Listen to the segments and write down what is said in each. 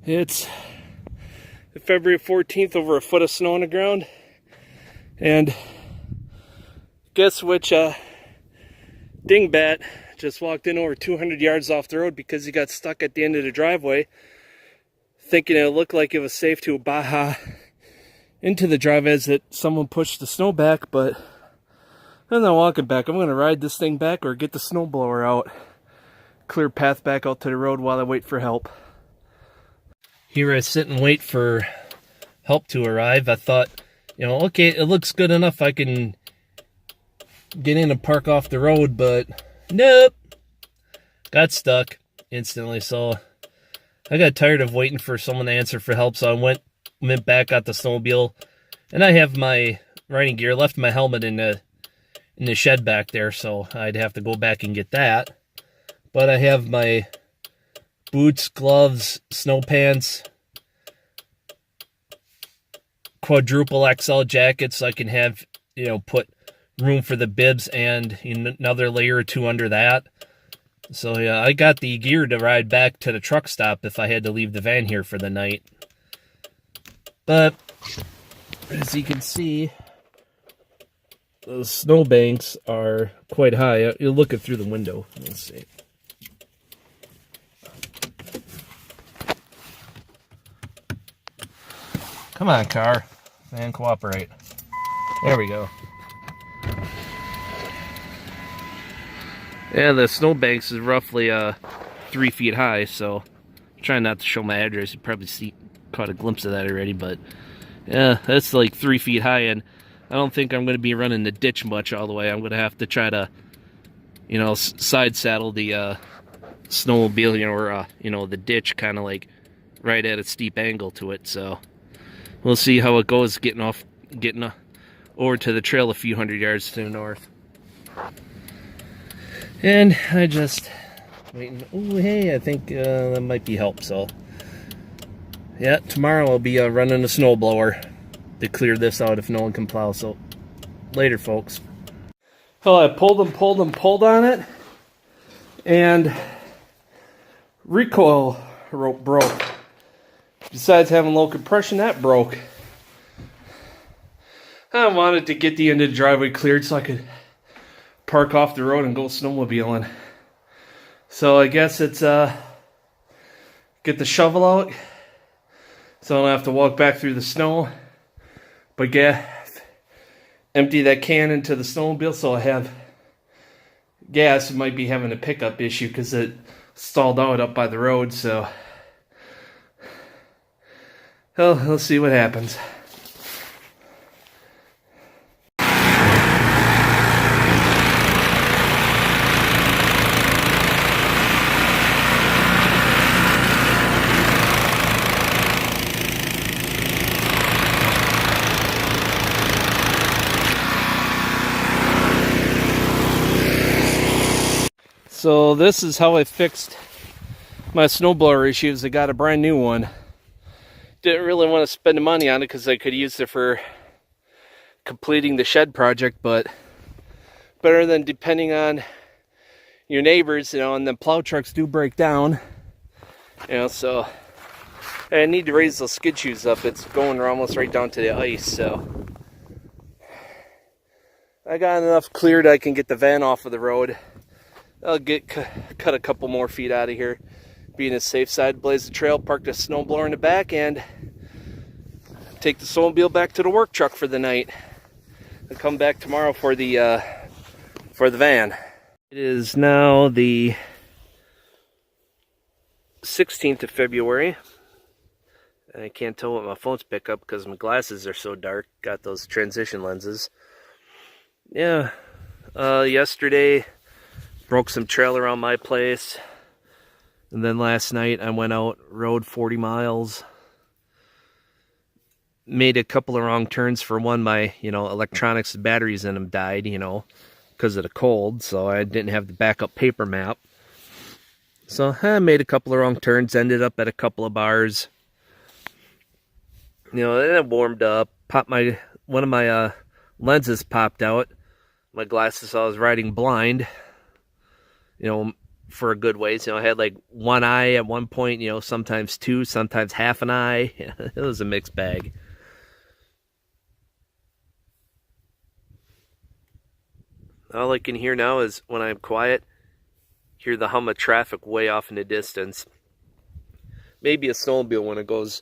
It's February 14th, over a foot of snow on the ground. And guess which dingbat just walked in over 200 yards off the road because he got stuck at the end of the driveway, thinking it looked like it was safe to baja into the driveway as that someone pushed the snow back, but I'm not walking back. I'm going to ride this thing back or get the snowblower out, clear path back out to the road while I wait for help. Here I sit and wait for help to arrive. I thought, okay, it looks good enough. I can get in and park off the road, but nope. Got stuck instantly. So I got tired of waiting for someone to answer for help. So I went back, got the snowmobile, and I have my riding gear, left my helmet in the shed back there. So I'd have to go back and get that. But I have my boots, gloves, snow pants, quadruple XL jacket, so I can have, put room for the bibs and another layer or two under that. So yeah, I got the gear to ride back to the truck stop if I had to leave the van here for the night. But as you can see, those snowbanks are quite high. You're looking through the window. Let's see. Come on, car. Man, cooperate. There we go. Yeah, the snowbanks is roughly 3 feet high, so I'm trying not to show my address. You probably caught a glimpse of that already, but yeah, that's like 3 feet high, and I don't think I'm going to be running the ditch much all the way. I'm going to have to try to, side saddle the snowmobile, or the ditch kind of like right at a steep angle to it, so we'll see how it goes getting over to the trail a few hundred yards to the north. And I just waiting. Oh, hey, I think that might be help. So yeah, tomorrow I'll be running a snowblower to clear this out if no one can plow. So later, folks. Well, I pulled on it, and recoil rope broke. Besides having low compression, that broke. I wanted to get the end of the driveway cleared so I could park off the road and go snowmobiling. So I guess it's get the shovel out so I don't have to walk back through the snow. But empty that can into the snowmobile so I have gas. It might be having a pickup issue because it stalled out up by the road, so well, let's see what happens. So this is how I fixed my snowblower issues. I got a brand new one. Didn't really want to spend the money on it because I could use it for completing the shed project, but better than depending on your neighbors, and the plow trucks do break down, so I need to raise those skid shoes up. It's going almost right down to the ice, so I got enough cleared I can get the van off of the road. I'll cut a couple more feet out of here, be in the safe side, blaze the trail, park the snowblower in the back, and take the snowmobile back to the work truck for the night. I'll come back tomorrow for the van. It is now the 16th of February. I can't tell what my phone's pick up because my glasses are so dark. Got those transition lenses. Yeah, yesterday broke some trail around my place. And then last night I went out, rode 40 miles. Made a couple of wrong turns. For one, my, electronics, batteries in them died, because of the cold. So I didn't have the backup paper map. So I made a couple of wrong turns, ended up at a couple of bars. Then it warmed up. One of my lenses popped out. My glasses, I was riding blind. for a good ways. I had like one eye at one point, sometimes two, sometimes half an eye. It was a mixed bag. All I can hear now is when I'm quiet, hear the hum of traffic way off in the distance. Maybe a snowmobile when it goes,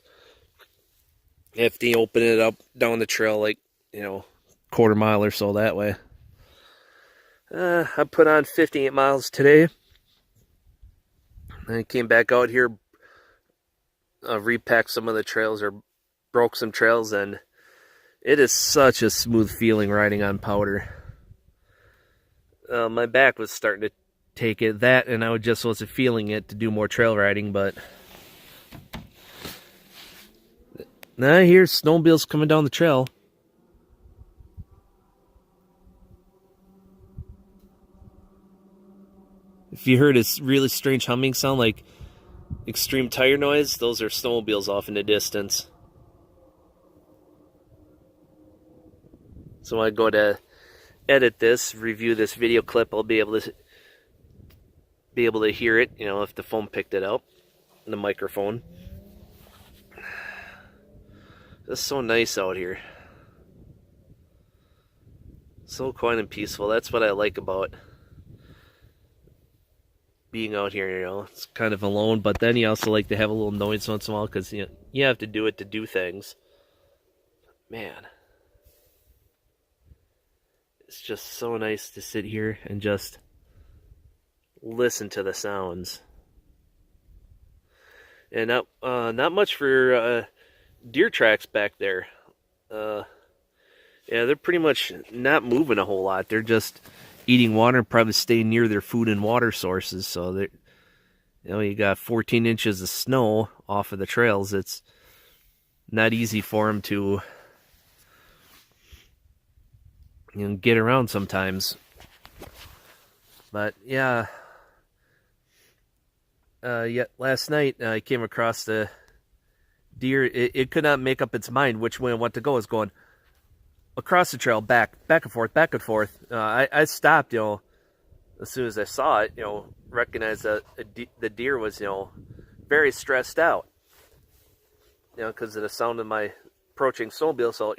if they open it up down the trail, like, quarter mile or so that way. I put on 58 miles today. I came back out here, repacked some of the trails or broke some trails, and it is such a smooth feeling riding on powder. My back was starting to take it, that, and I just wasn't feeling it to do more trail riding, but now here's snowmobiles coming down the trail. If you heard a really strange humming sound like extreme tire noise, those are snowmobiles off in the distance. So when I go to edit this, review this video clip, I'll be able to hear it, if the phone picked it up, the microphone. It's so nice out here. So quiet and peaceful. That's what I like about being out here, It's kind of alone, but then you also like to have a little noise once in a while because, you have to do it to do things. Man. It's just so nice to sit here and just listen to the sounds. And not much for deer tracks back there. Yeah, they're pretty much not moving a whole lot. They're just eating water and probably staying near their food and water sources. So they, you got 14 inches of snow off of the trails. It's not easy for them to get around sometimes. But yeah, last night I came across the deer. It could not make up its mind which way it wanted to go. It's going across the trail, back and forth, back and forth. I stopped, as soon as I saw it, recognized that the deer was, very stressed out, because of the sound of my approaching snowmobile. So,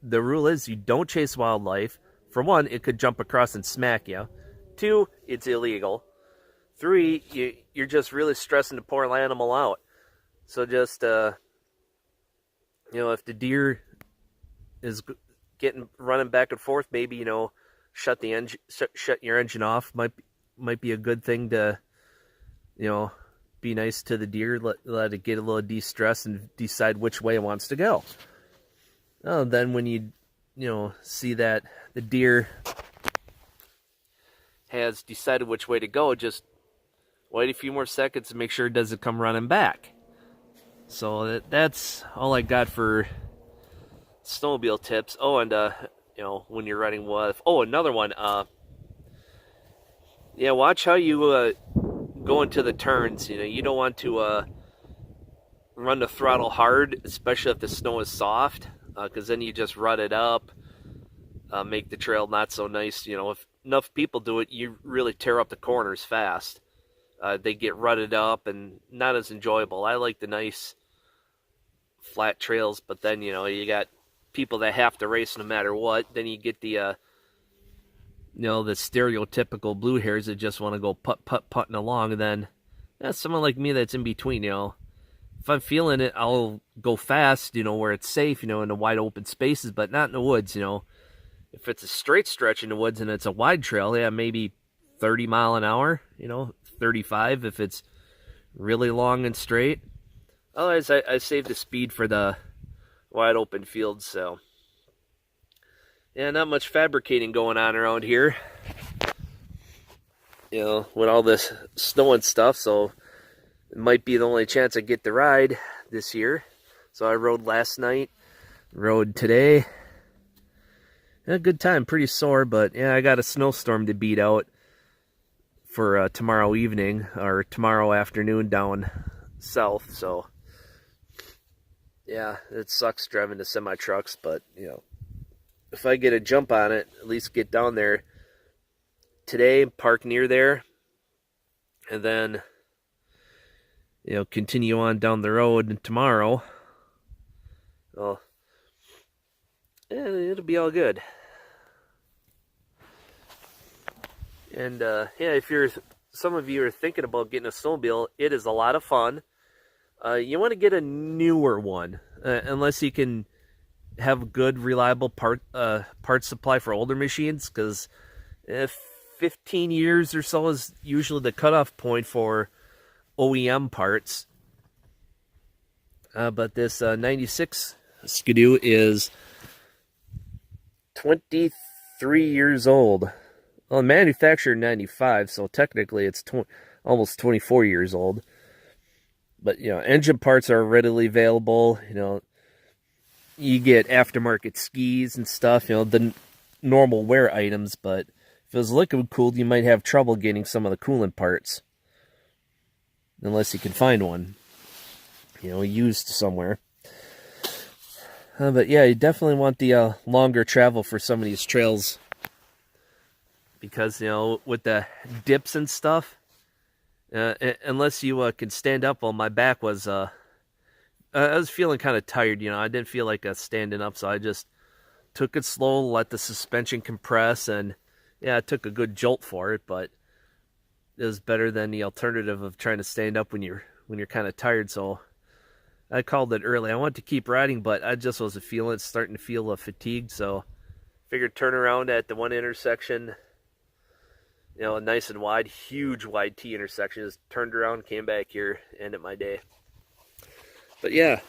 the rule is you don't chase wildlife. For one, it could jump across and smack you. 2, it's illegal. 3, you're just really stressing the poor animal out. So just, if the deer is running back and forth, maybe, shut your engine off. Might be a good thing to, be nice to the deer, let it get a little de-stressed and decide which way it wants to go. Then when you see that the deer has decided which way to go, just wait a few more seconds and make sure it doesn't come running back. So that's all I got for snowmobile tips. Oh, and when you're riding with, another one. Watch how you go into the turns. You don't want to run the throttle hard, especially if the snow is soft, because then you just rut it up, make the trail not so nice. If enough people do it, you really tear up the corners fast. They get rutted up and not as enjoyable. I like the nice flat trails, but then, you got people that have to race no matter what. Then you get the, the stereotypical blue hairs that just want to go putting along. And then someone like me that's in between, if I'm feeling it, I'll go fast, where it's safe, in the wide open spaces, but not in the woods, If it's a straight stretch in the woods and it's a wide trail, maybe 30 mile an hour, 35 if it's really long and straight. Otherwise, I save the speed for the wide open fields. So yeah, not much fabricating going on around here, with all this snow and stuff. So it might be the only chance I get to ride this year. So I rode last night, rode today. A good time, pretty sore, but yeah, I got a snowstorm to beat out for tomorrow evening or tomorrow afternoon down south. So yeah, it sucks driving the semi trucks, but if I get a jump on it, at least get down there today, park near there, and then continue on down the road tomorrow. Well, it'll be all good. And yeah, if some of you are thinking about getting a snowmobile, it is a lot of fun. You want to get a newer one, unless you can have good, reliable part supply for older machines, because 15 years or so is usually the cutoff point for OEM parts. But this 96 Skidoo is 23 years old. Well, manufactured in 95, so technically it's almost 24 years old. But, engine parts are readily available. You get aftermarket skis and stuff, the normal wear items. But if it was liquid cooled, you might have trouble getting some of the coolant parts. Unless you can find one, used somewhere. But yeah, you definitely want the longer travel for some of these trails. Because, with the dips and stuff, unless you can stand up, well, my back was, I was feeling kind of tired, I didn't feel like standing up, so I just took it slow, let the suspension compress, and yeah, I took a good jolt for it, but it was better than the alternative of trying to stand up when you're kind of tired. So I called it early. I wanted to keep riding, but I just wasn't starting to feel fatigued, so figured turn around at the one intersection, nice and wide, huge wide T intersection. Just turned around, came back here, ended my day. But yeah,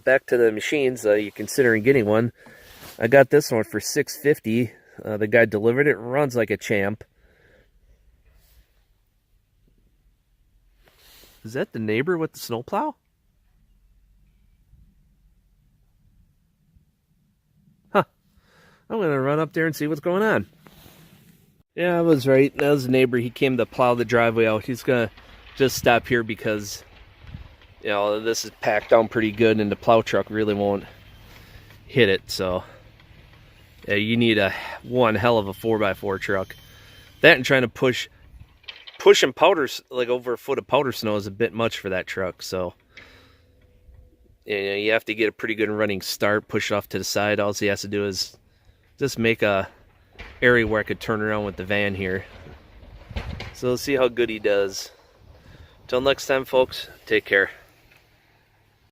back to the machines. You're considering getting one. I got this one for $650. The guy delivered it. Runs like a champ. Is that the neighbor with the snowplow? Huh. I'm going to run up there and see what's going on. Yeah, I was right. That was the neighbor. He came to plow the driveway out. He's going to just stop here because, this is packed down pretty good and the plow truck really won't hit it. So, yeah, you need one hell of a 4x4 truck. That and trying to pushing powders, like over a foot of powder snow, is a bit much for that truck. So, you have to get a pretty good running start, push it off to the side. All he has to do is just make a area where I could turn around with the van here. So let's see how good he does. Till next time, folks, take care.